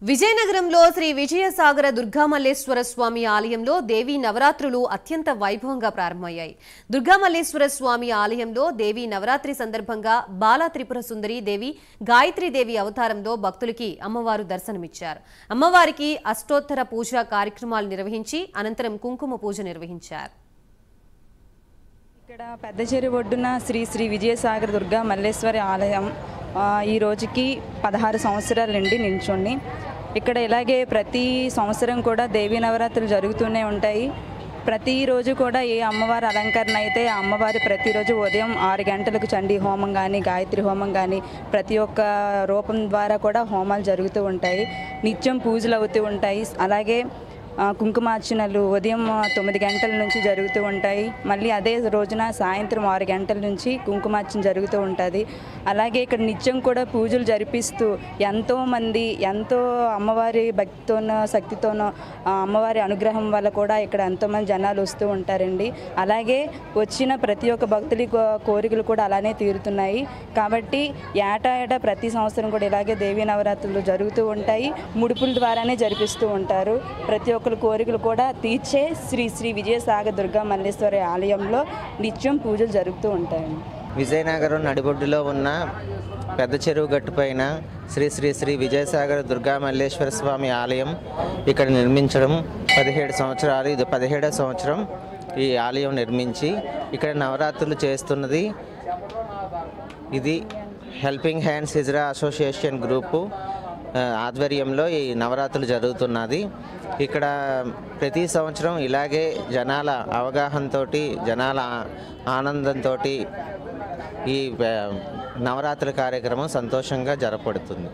విజయనగరంలో శ్రీ విజయసాగర దుర్గామల్లేశ్వర స్వామి ఆలయంలో దేవీ నవరాత్రులు అత్యంత వైభవంగా ప్రారంభమయ్యాయి. దుర్గామల్లేశ్వర స్వామి ఆలయంలో దేవీ నవరాత్రి సందర్భంగా బాలా త్రిపుర సుందరి దేవి, గాయత్రీ దేవి అవతారంలో భక్తులకి అమ్మవారు దర్శనమిచ్చారు. అమ్మవారికి అష్టోత్తర పూజ కార్యక్రమాలు నిర్వహించి అనంతరం కుంకుమ పూజ నిర్వహించారు. ఇక్కడ పెద్ద చెరువు ఒడ్డున శ్రీ శ్రీ విజయసాగర దుర్గా మల్లేశ్వరి ఆలయం ఈ రోజుకి 16 సంవత్సరాల నుండి నిల్చుంది. ఇక్కడ ఇలాగే ప్రతి సంవత్సరం కూడా దేవీ నవరాత్రులు జరుగుతూనే ఉంటాయి. ప్రతిరోజు కూడా ఏ అమ్మవారి అలంకరణ అయితే ఆ అమ్మవారి ప్రతిరోజు ఉదయం 6 గంటలకు చండీ హోమం కానీ గాయత్రి హోమం కానీ ప్రతి ఒక్క రూపం ద్వారా కూడా హోమాలు జరుగుతూ ఉంటాయి. నిత్యం పూజలు అవుతూ ఉంటాయి. అలాగే కుంకుమార్చనలు ఉదయం 9 గంటల నుంచి జరుగుతూ ఉంటాయి. మళ్ళీ అదే రోజున సాయంత్రం 6 గంటల నుంచి కుంకుమార్చన జరుగుతూ ఉంటుంది. అలాగే ఇక్కడ నిత్యం కూడా పూజలు జరిపిస్తూ ఎంతోమంది ఎంతో అమ్మవారి భక్తితోనో శక్తితోనో అమ్మవారి అనుగ్రహం వల్ల కూడా ఇక్కడ ఎంతోమంది జనాలు వస్తూ ఉంటారండి. అలాగే వచ్చిన ప్రతి ఒక్క భక్తుల కోరికలు కూడా అలానే తీరుతున్నాయి. కాబట్టి ఏటా ప్రతి సంవత్సరం కూడా ఇలాగే దేవీ నవరాత్రులు జరుగుతూ ఉంటాయి. ముడుపుల ద్వారానే జరిపిస్తూ ఉంటారు. ప్రతి ఒక్క కోరికలు కూడా తీర్చే శ్రీ శ్రీ విజయసాగర దుర్గా మల్లేశ్వరి ఆలయంలో నిత్యం పూజలు జరుగుతూ ఉంటాయి. విజయనగరం నడిబొడ్డులో ఉన్న పెద్ద చెరువు గట్టు పైన శ్రీ శ్రీ శ్రీ విజయసాగర దుర్గా మల్లేశ్వర స్వామి ఆలయం ఇక్కడ నిర్మించడం 17 సంవత్సరాలు. ఇది 17వ సంవత్సరం ఈ ఆలయం నిర్మించి ఇక్కడ నవరాత్రులు చేస్తున్నది. ఇది helping hands hijra association group ఆధ్వర్యంలో ఈ నవరాత్రులు జరుగుతున్నది. ఇక్కడ ప్రతి సంవత్సరం ఇలాగే జనాల అవగాహనతో జనాల ఆనందంతో ఈ నవరాత్రుల కార్యక్రమం సంతోషంగా జరపబడుతుంది.